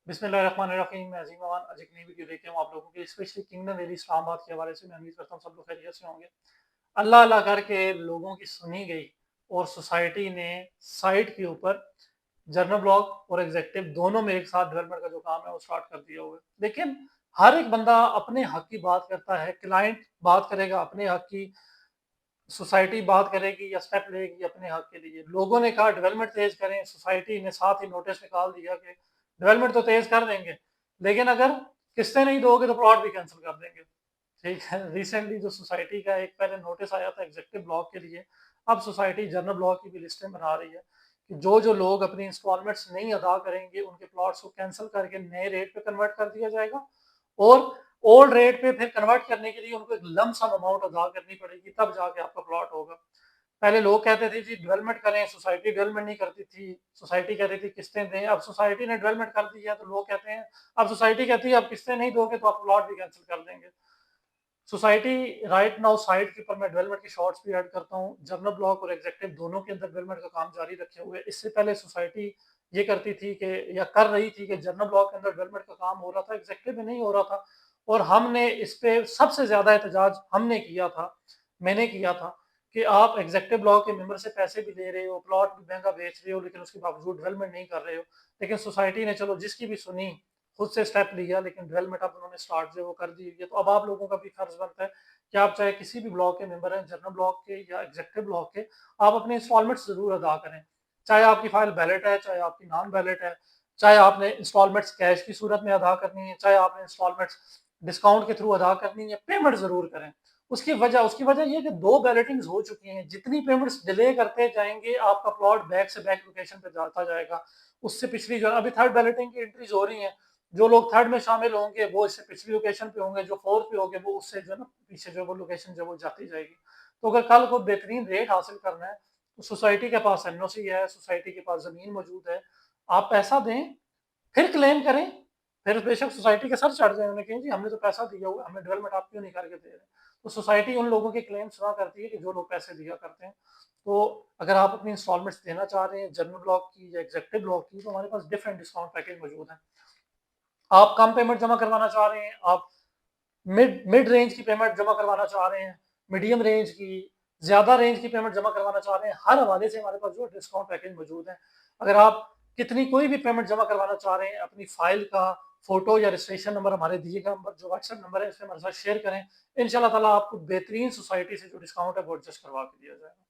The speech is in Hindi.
बिस्मिल्लाहिर्रहमानिर्रहीम। मैं अज़ीम अमान आज एक नई वीडियो लेके आऊँ आप लोगों के लिए, स्पेशली किंगडम वेली इस्लामाबाद के हवाले से। मैं उम्मीद करता हूँ सब लोग खैरियत से होंगे। अल्लाह अल्लाह करके लोगों की सुनी गई और सोसाइटी ने साइट के ऊपर जर्नल ब्लॉक और एग्जीक्यूटिव दोनों में एक साथ डेवलपमेंट का जो काम है वो स्टार्ट कर दिया हुआ है। लेकिन हर एक बंदा अपने हक की बात करता है, क्लाइंट बात करेगा अपने हक की, सोसाइटी बात करेगी या स्टेप लेगी अपने हक के लिए। लोगों ने कहा डेवलपमेंट तेज करें, सोसाइटी ने साथ ही नोटिस निकाल दिया कि डेवलपमेंट तो तेज कर देंगे, लेकिन अगर किस्तें नहीं दोगे तो प्लॉट भी कैंसिल कर देंगे। ठीक है, रिसेंटली जो सोसाइटी का एक पहले नोटिस आया था एग्जीक्यूटिव ब्लॉक के लिए, अब सोसाइटी जनरल ब्लॉक की भी लिस्टें बना रही है कि जो जो लोग अपनी इंस्टॉलमेंट्स नहीं अदा करेंगे उनके प्लॉट्स को कैंसिल करके नए रेट पे कन्वर्ट कर दिया जाएगा, और ओल्ड रेट पे फिर कन्वर्ट करने के लिए उनको एक लम सम अमाउंट अदा करनी पड़ेगी, तब जाके आपका प्लॉट होगा। पहले लोग कहते थे जी डेवलपमेंट करें, सोसाइटी डेवलपमेंट नहीं करती थी, सोसाइटी कहती थी किस्तें दें। अब सोसाइटी ने डेवलपमेंट कर दी है तो लोग कहते हैं, अब सोसाइटी कहती है अब किस्तें नहीं दोगे तो आप प्लॉट भी कैंसिल कर देंगे। सोसाइटी राइट नाउ साइट के ऊपर मैं डेवलपमेंट के शॉर्ट्स भी ऐड करता हूँ, जनरल ब्लॉक और एग्जीक्यूटिव दोनों के अंदर डेवलपमेंट का काम जारी रखे हुए। इससे पहले सोसाइटी ये करती थी कि या कर रही थी कि जनरल ब्लॉक के अंदर डेवलपमेंट का काम हो रहा था, एग्जीक्यूटिव में नहीं हो रहा था, और हमने इस पे सबसे ज्यादा एहतजाज हमने किया था, मैंने किया था कि आप एग्जीक्यूटिव ब्लॉक के मेंबर से पैसे भी ले रहे हो, प्लॉट भी महंगा बेच रहे हो, लेकिन उसके बावजूद डेवलपमेंट नहीं कर रहे हो। लेकिन सोसाइटी ने चलो जिसकी भी सुनी, खुद से स्टेप लिया, लेकिन डेवलपमेंट अब उन्होंने स्टार्ट जो वो कर दी है। तो अब आप लोगों का भी फर्ज बनता है कि आप चाहे किसी भी ब्लॉक के मेंबर हैं, जनरल ब्लॉक के या एग्जीक्यूटिव ब्लॉक के, आप अपने इंस्टॉलमेंट्स जरूर अदा करें। चाहे आपकी फाइल बैलेट है, चाहे आपकी नॉन बैलेट है, चाहे आपने इंस्टॉलमेंट्स कैश की सूरत में अदा करनी है, चाहे आपने इंस्टॉलमेंट्स डिस्काउंट के थ्रू अदा करनी है, पेमेंट जरूर करें। उसकी वजह ये कि 2 बैलेटिंग्स हो चुकी हैं, जितनी पेमेंट्स डिले करते जाएंगे आपका प्लॉट बैक से बैक लोकेशन पे जाता जाएगा। उससे पिछली जो अभी थर्ड बैलेटिंग की एंट्रीज हो रही हैं, जो लोग थर्ड में शामिल होंगे वो इससे पिछली लोकेशन पे होंगे, जो फोर्थ पे होंगे वो उससे जो है ना पीछे जो वो लोकेशन जो वो जाती जाएगी। तो अगर कल को बेहतरीन रेट हासिल करना है तो सोसाइटी के पास एनओसी है, सोसाइटी के पास जमीन मौजूद है, आप पैसा दें, फिर क्लेम करें। फिर बेशक सोसाइटी के सर चढ़ जाए, उन्हें कहें जी हमने तो पैसा दिया हुआ, हमें डेवलपमेंट आप क्यों नहीं करके दे रहे। तो सोसाइटी उन लोगों के क्लेम सुना करती है कि जो लोग पैसे दिया करते हैं। तो अगर आप अपनी इंस्टॉलमेंट्स देना चाह रहे हैं जनरल ब्लॉक की या एग्जीक्यूटिव ब्लॉक की, तो हमारे पास डिफरेंट डिस्काउंट पैकेज मौजूद है। आप कम पेमेंट जमा करवाना चाह रहे हैं, आप मिड मिड रेंज की पेमेंट जमा करवाना चाह रहे हैं, मीडियम रेंज की, ज्यादा रेंज की पेमेंट जमा करवाना चाह रहे हैं, हर हवाले से हमारे पास जो डिस्काउंट पैकेज मौजूद है। अगर आप कितनी कोई भी पेमेंट जमा करवाना चाह रहे हैं, अपनी फाइल का फोटो या रजिस्ट्रेशन नंबर हमारे दिए गए नंबर जो व्हाट्सएप नंबर है इसमें हमारे साथ शेयर करें। इंशाल्लाह ताला आपको बेहतरीन सोसाइटी से जो डिस्काउंट है वो एडजस्ट करवा के दिया जाएगा।